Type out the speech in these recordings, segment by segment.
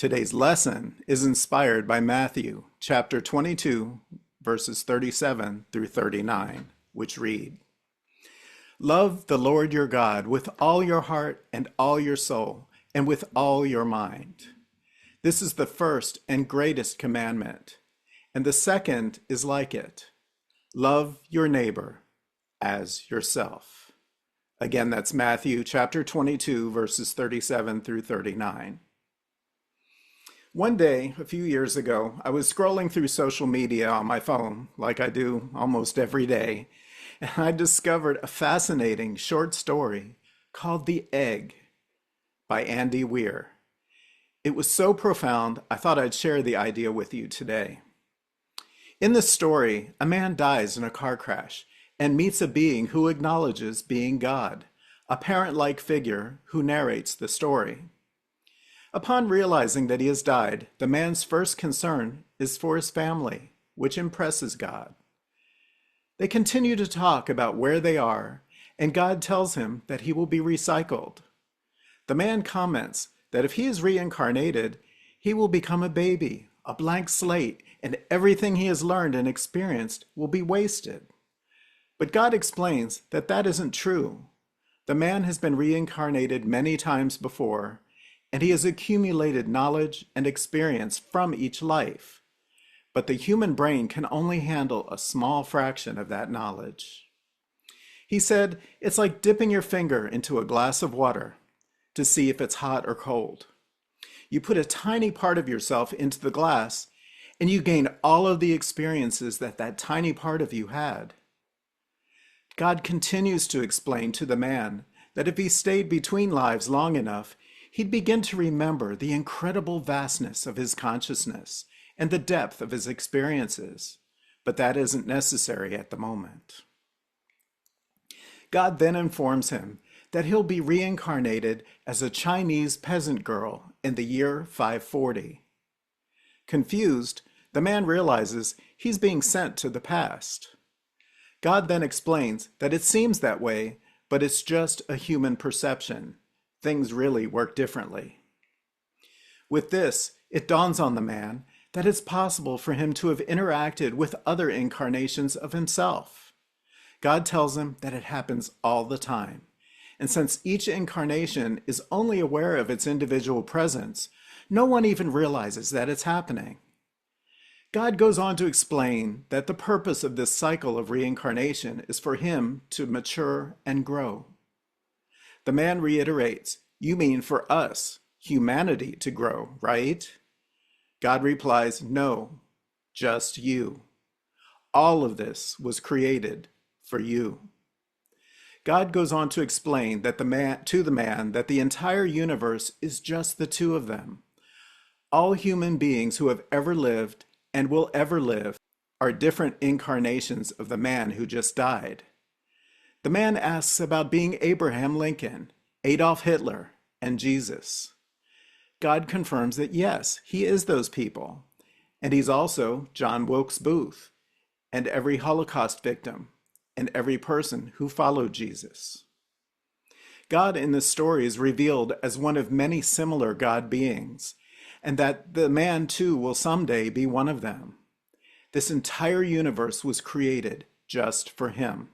Today's lesson is inspired by Matthew chapter 22, verses 37 through 39, which read, "Love the Lord your God with all your heart and all your soul and with all your mind. This is the first and greatest commandment, and the second is like it. Love your neighbor as yourself." Again, that's Matthew chapter 22, verses 37 through 39. One day, a few years ago, I was scrolling through social media on my phone, like I do almost every day, and I discovered a fascinating short story called The Egg by Andy Weir. It was so profound, I thought I'd share the idea with you today. In this story, a man dies in a car crash and meets a being who acknowledges being God, a parent-like figure who narrates the story. Upon realizing that he has died, the man's first concern is for his family, which impresses God. They continue to talk about where they are, and God tells him that he will be recycled. The man comments that if he is reincarnated, he will become a baby, a blank slate, and everything he has learned and experienced will be wasted. But God explains that that isn't true. The man has been reincarnated many times before, and he has accumulated knowledge and experience from each life. But the human brain can only handle a small fraction of that knowledge. He said, it's like dipping your finger into a glass of water to see if it's hot or cold. You put a tiny part of yourself into the glass, and you gain all of the experiences that that tiny part of you had. God continues to explain to the man that if he stayed between lives long enough, he'd begin to remember the incredible vastness of his consciousness and the depth of his experiences, but that isn't necessary at the moment. God then informs him that he'll be reincarnated as a Chinese peasant girl in the year 540. Confused, the man realizes he's being sent to the past. God then explains that it seems that way, but it's just a human perception. Things really work differently. With this, it dawns on the man that it's possible for him to have interacted with other incarnations of himself. God tells him that it happens all the time, and since each incarnation is only aware of its individual presence, no one even realizes that it's happening. God goes on to explain that the purpose of this cycle of reincarnation is for him to mature and grow. The man reiterates, "You mean for us, humanity, to grow, right?" God replies, "No, just you. All of this was created for you." God goes on to explain that to the man that the entire universe is just the two of them. All human beings who have ever lived and will ever live are different incarnations of the man who just died. The man asks about being Abraham Lincoln, Adolf Hitler, and Jesus. God confirms that yes, he is those people, and he's also John Wilkes Booth, and every Holocaust victim, and every person who followed Jesus. God in this story is revealed as one of many similar God beings, and that the man too will someday be one of them. This entire universe was created just for him.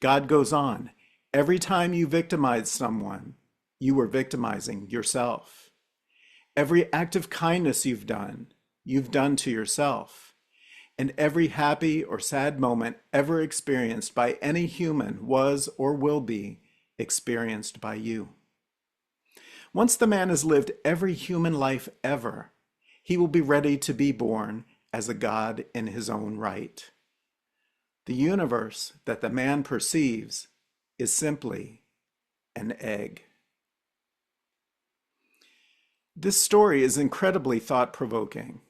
God goes on, every time you victimize someone, you were victimizing yourself. Every act of kindness you've done to yourself. And every happy or sad moment ever experienced by any human was or will be experienced by you. Once the man has lived every human life ever, he will be ready to be born as a God in his own right. The universe that the man perceives is simply an egg. This story is incredibly thought-provoking.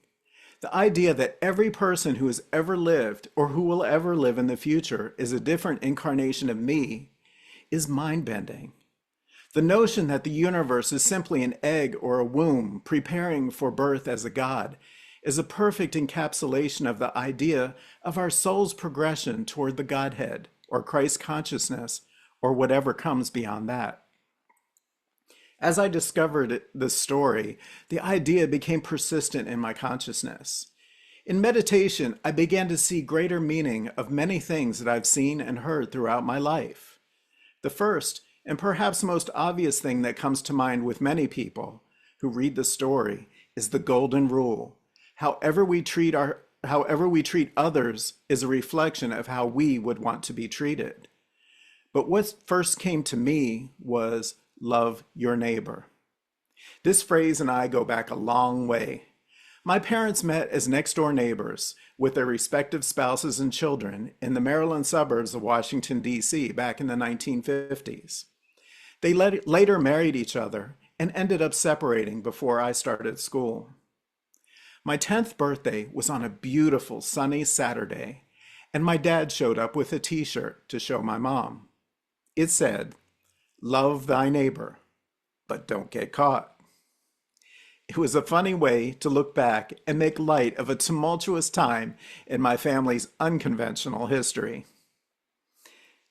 The idea that every person who has ever lived or who will ever live in the future is a different incarnation of me is mind-bending. The notion that the universe is simply an egg or a womb preparing for birth as a God is a perfect encapsulation of the idea of our soul's progression toward the Godhead, or Christ consciousness, or whatever comes beyond that. As I discovered the story, the idea became persistent in my consciousness. In meditation, I began to see greater meaning of many things that I've seen and heard throughout my life. The first, and perhaps most obvious thing that comes to mind with many people who read the story is the golden rule. However we treat others is a reflection of how we would want to be treated. But what first came to me was love your neighbor. This phrase and I go back a long way. My parents met as next-door neighbors with their respective spouses and children in the Maryland suburbs of Washington, D.C. back in the 1950s. They later married each other and ended up separating before I started school. My 10th birthday was on a beautiful sunny Saturday, and my dad showed up with a t-shirt to show my mom. It said, "Love thy neighbor, but don't get caught." It was a funny way to look back and make light of a tumultuous time in my family's unconventional history.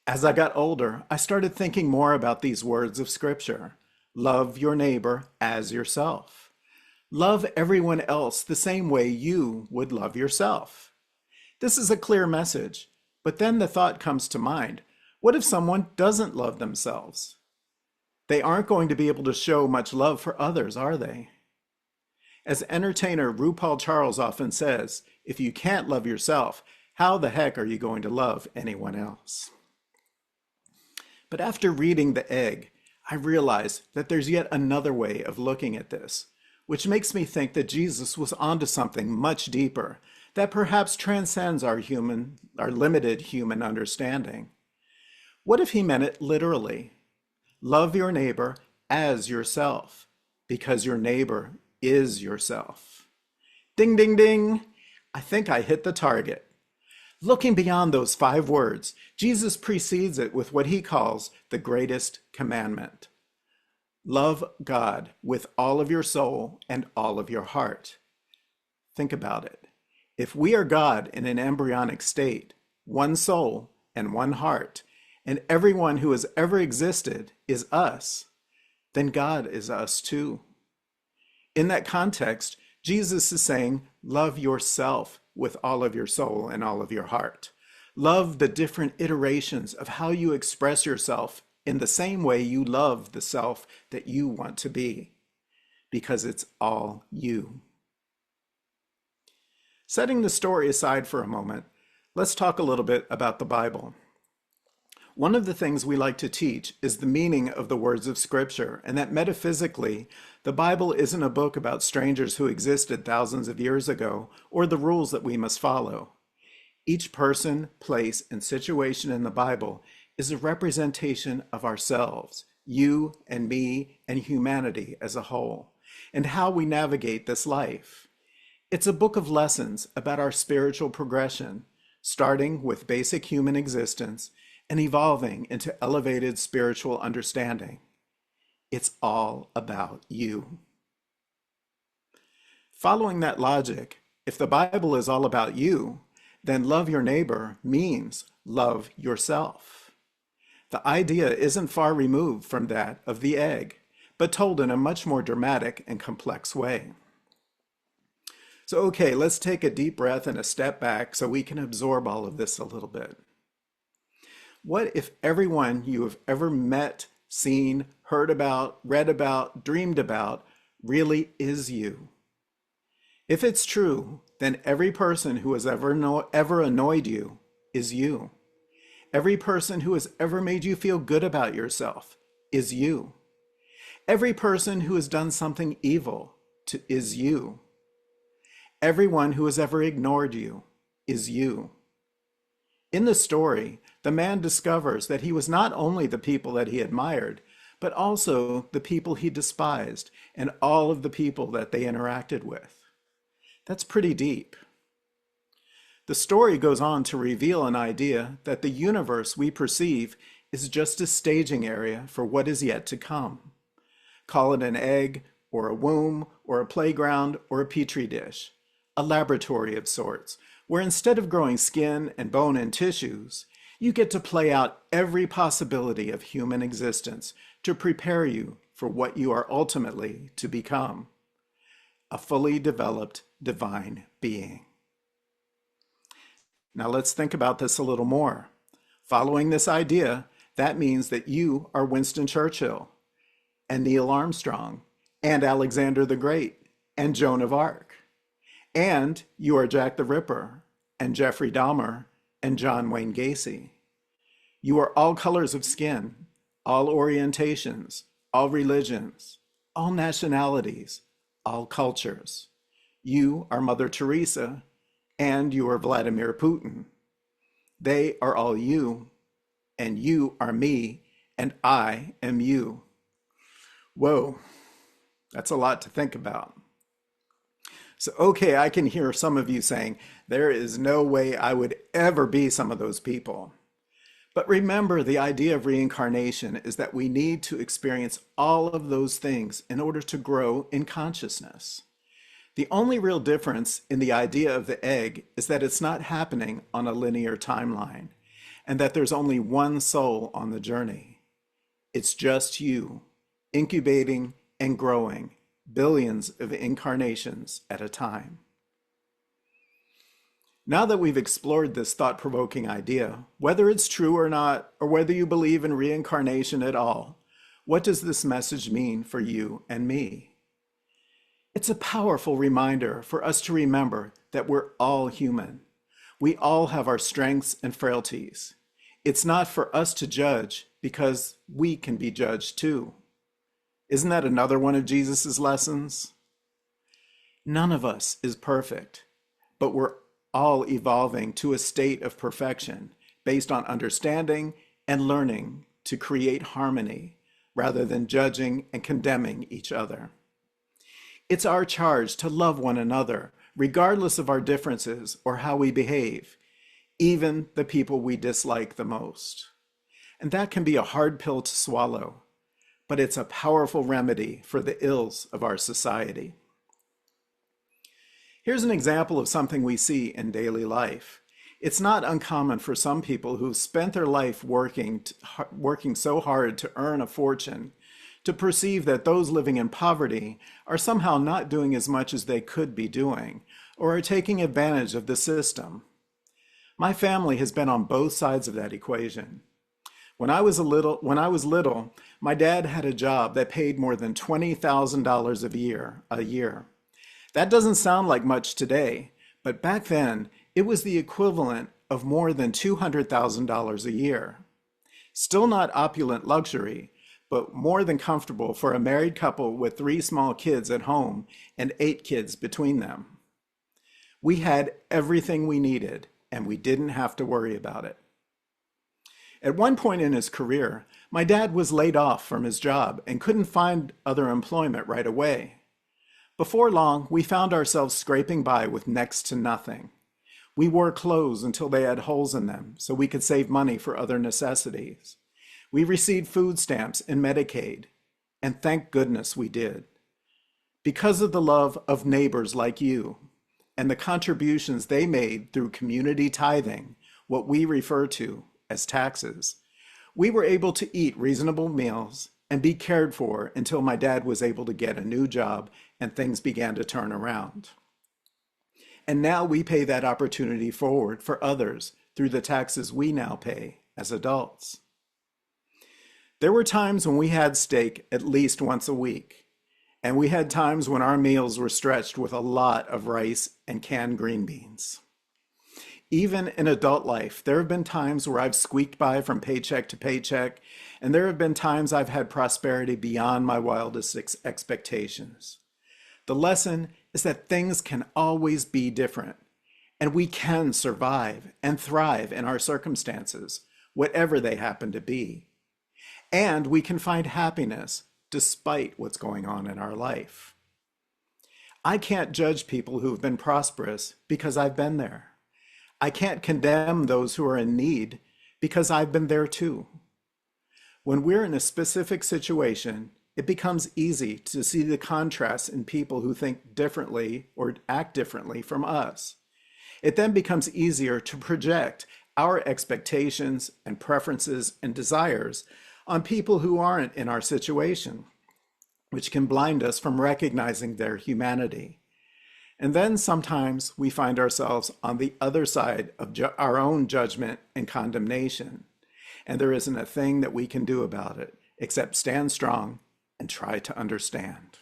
As I got older, I started thinking more about these words of Scripture. Love your neighbor as yourself. Love everyone else the same way you would love yourself. This is a clear message, but then the thought comes to mind, what if someone doesn't love themselves? They aren't going to be able to show much love for others, are they? As entertainer RuPaul Charles often says, if you can't love yourself, how the heck are you going to love anyone else? But after reading The Egg, I realized that there's yet another way of looking at this, which makes me think that Jesus was onto something much deeper that perhaps transcends our limited human understanding. What if he meant it literally? Love your neighbor as yourself, because your neighbor is yourself. Ding, ding, ding. I think I hit the target. Looking beyond those 5 words, Jesus precedes it with what he calls the greatest commandment. Love God with all of your soul and all of your heart. Think about it. If we are God in an embryonic state, one soul and one heart, and everyone who has ever existed is us, then God is us too. In that context, Jesus is saying, love yourself with all of your soul and all of your heart. Love the different iterations of how you express yourself in the same way you love the self that you want to be, because it's all you. Setting the story aside for a moment, let's talk a little bit about the Bible. One of the things we like to teach is the meaning of the words of Scripture, and that metaphysically, the Bible isn't a book about strangers who existed thousands of years ago, or the rules that we must follow. Each person, place, and situation in the Bible is a representation of ourselves, you and me and humanity as a whole, and how we navigate this life. It's a book of lessons about our spiritual progression, starting with basic human existence and evolving into elevated spiritual understanding. It's all about you. Following that logic, if the Bible is all about you, then love your neighbor means love yourself. The idea isn't far removed from that of the egg, but told in a much more dramatic and complex way. So, okay, let's take a deep breath and a step back so we can absorb all of this a little bit. What if everyone you have ever met, seen, heard about, read about, dreamed about really is you? If it's true, then every person who has ever annoyed you is you. Every person who has ever made you feel good about yourself is you. Every person who has done something evil is you. Everyone who has ever ignored you is you. In the story, the man discovers that he was not only the people that he admired, but also the people he despised and all of the people that they interacted with. That's pretty deep. The story goes on to reveal an idea that the universe we perceive is just a staging area for what is yet to come. Call it an egg, or a womb, or a playground, or a petri dish, a laboratory of sorts, where instead of growing skin and bone and tissues, You get to play out every possibility of human existence to prepare you for what you are ultimately to become, a fully developed divine being. Now let's think about this a little more. Following this idea, that means that you are Winston Churchill and Neil Armstrong and Alexander the Great and Joan of Arc. And you are Jack the Ripper and Jeffrey Dahmer and John Wayne Gacy. You are all colors of skin, all orientations, all religions, all nationalities, all cultures. You are Mother Teresa and you are Vladimir Putin. They are all you, and you are me, and I am you. Whoa, that's a lot to think about. So, okay, I can hear some of you saying, there is no way I would ever be some of those people. But remember, the idea of reincarnation is that we need to experience all of those things in order to grow in consciousness. The only real difference in the idea of the egg is that it's not happening on a linear timeline, and that there's only one soul on the journey. It's just you, incubating and growing billions of incarnations at a time. Now that we've explored this thought-provoking idea, whether it's true or not, or whether you believe in reincarnation at all, what does this message mean for you and me? It's a powerful reminder for us to remember that we're all human. We all have our strengths and frailties. It's not for us to judge because we can be judged too. Isn't that another one of Jesus's lessons? None of us is perfect, but we're all evolving to a state of perfection based on understanding and learning to create harmony rather than judging and condemning each other. It's our charge to love one another, regardless of our differences or how we behave, even the people we dislike the most. And that can be a hard pill to swallow, but it's a powerful remedy for the ills of our society. Here's an example of something we see in daily life. It's not uncommon for some people who've spent their life working so hard to earn a fortune to perceive that those living in poverty are somehow not doing as much as they could be doing, or are taking advantage of the system. My family has been on both sides of that equation. When I was little, my dad had a job that paid more than $20,000 a year. That doesn't sound like much today, but back then it was the equivalent of more than $200,000 a year. Still not opulent luxury, but more than comfortable for a married couple with 3 small kids at home and 8 kids between them. We had everything we needed, and we didn't have to worry about it. At one point in his career, my dad was laid off from his job and couldn't find other employment right away. Before long, we found ourselves scraping by with next to nothing. We wore clothes until they had holes in them so we could save money for other necessities. We received food stamps and Medicaid, and thank goodness we did. Because of the love of neighbors like you and the contributions they made through community tithing, what we refer to as taxes, we were able to eat reasonable meals and be cared for until my dad was able to get a new job and things began to turn around. And now we pay that opportunity forward for others through the taxes we now pay as adults. There were times when we had steak at least once a week, and we had times when our meals were stretched with a lot of rice and canned green beans. Even in adult life, there have been times where I've squeaked by from paycheck to paycheck, and there have been times I've had prosperity beyond my wildest expectations. The lesson is that things can always be different, and we can survive and thrive in our circumstances, whatever they happen to be. And we can find happiness despite what's going on in our life. I can't judge people who've been prosperous because I've been there. I can't condemn those who are in need because I've been there too. When we're in a specific situation, it becomes easy to see the contrasts in people who think differently or act differently from us. It then becomes easier to project our expectations and preferences and desires on people who aren't in our situation, which can blind us from recognizing their humanity. And then sometimes we find ourselves on the other side of our own judgment and condemnation. And there isn't a thing that we can do about it except stand strong and try to understand.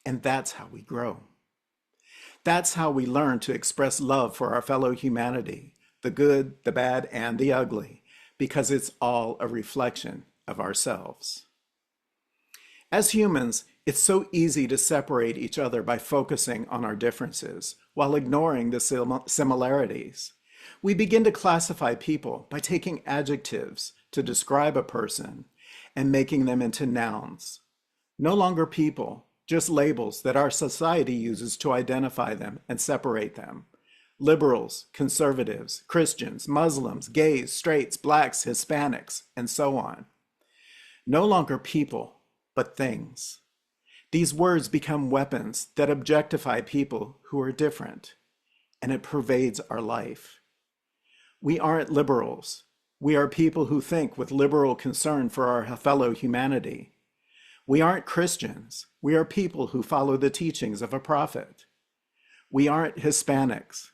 And that's how we grow. That's how we learn to express love for our fellow humanity, the good, the bad, and the ugly, because it's all a reflection of ourselves. As humans, it's so easy to separate each other by focusing on our differences while ignoring the similarities. We begin to classify people by taking adjectives to describe a person and making them into nouns. No longer people, just labels that our society uses to identify them and separate them. Liberals, conservatives, Christians, Muslims, gays, straights, blacks, Hispanics, and so on. No longer people, but things. These words become weapons that objectify people who are different, and it pervades our life. We aren't liberals. We are people who think with liberal concern for our fellow humanity. We aren't Christians. We are people who follow the teachings of a prophet. We aren't Hispanics.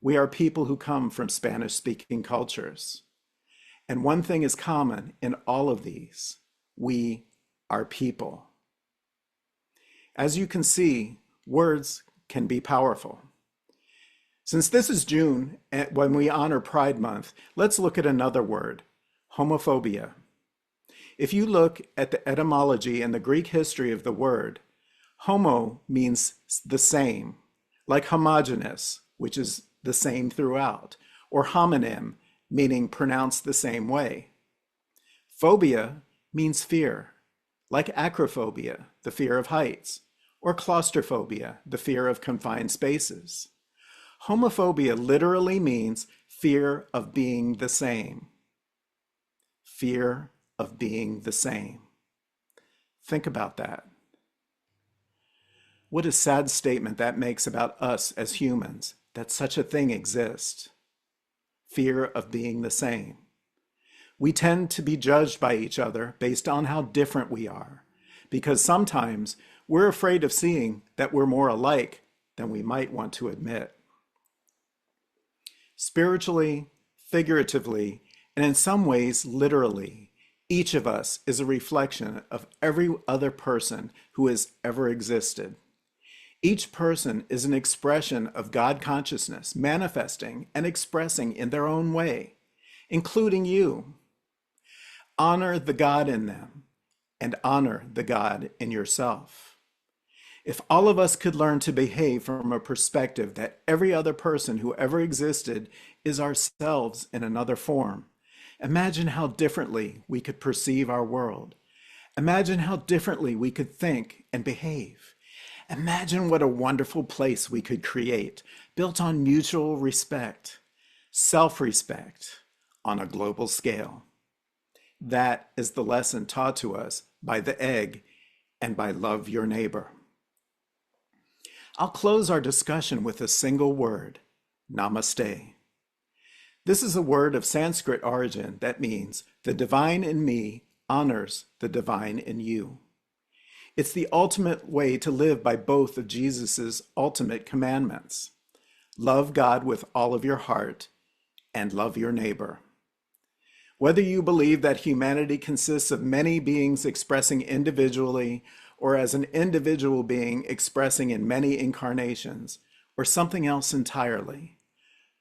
We are people who come from Spanish-speaking cultures. And one thing is common in all of these. We are people. As you can see, words can be powerful. Since this is June, when we honor Pride Month, let's look at another word, homophobia. If you look at the etymology and the Greek history of the word, homo means the same, like homogeneous, which is the same throughout, or homonym, meaning pronounced the same way. Phobia means fear, like acrophobia, the fear of heights, or claustrophobia, the fear of confined spaces. Homophobia literally means fear of being the same. Fear of being the same. Think about that. What a sad statement that makes about us as humans, that such a thing exists. Fear of being the same. We tend to be judged by each other based on how different we are, because sometimes we're afraid of seeing that we're more alike than we might want to admit. Spiritually, figuratively, and in some ways literally, each of us is a reflection of every other person who has ever existed. Each person is an expression of God consciousness, manifesting and expressing in their own way, including you. Honor the God in them and honor the God in yourself. If all of us could learn to behave from a perspective that every other person who ever existed is ourselves in another form, imagine how differently we could perceive our world. Imagine how differently we could think and behave. Imagine what a wonderful place we could create, built on mutual respect, self-respect on a global scale. That is the lesson taught to us by the egg and by love your neighbor. I'll close our discussion with a single word, namaste. This is a word of Sanskrit origin that means the divine in me honors the divine in you. It's the ultimate way to live by both of Jesus's ultimate commandments. Love God with all of your heart and love your neighbor. Whether you believe that humanity consists of many beings expressing individually or as an individual being expressing in many incarnations or something else entirely,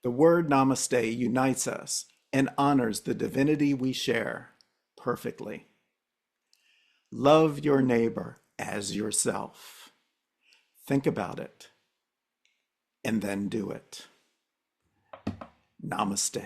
the word namaste unites us and honors the divinity we share perfectly. Love your neighbor as yourself. Think about it and then do it. Namaste.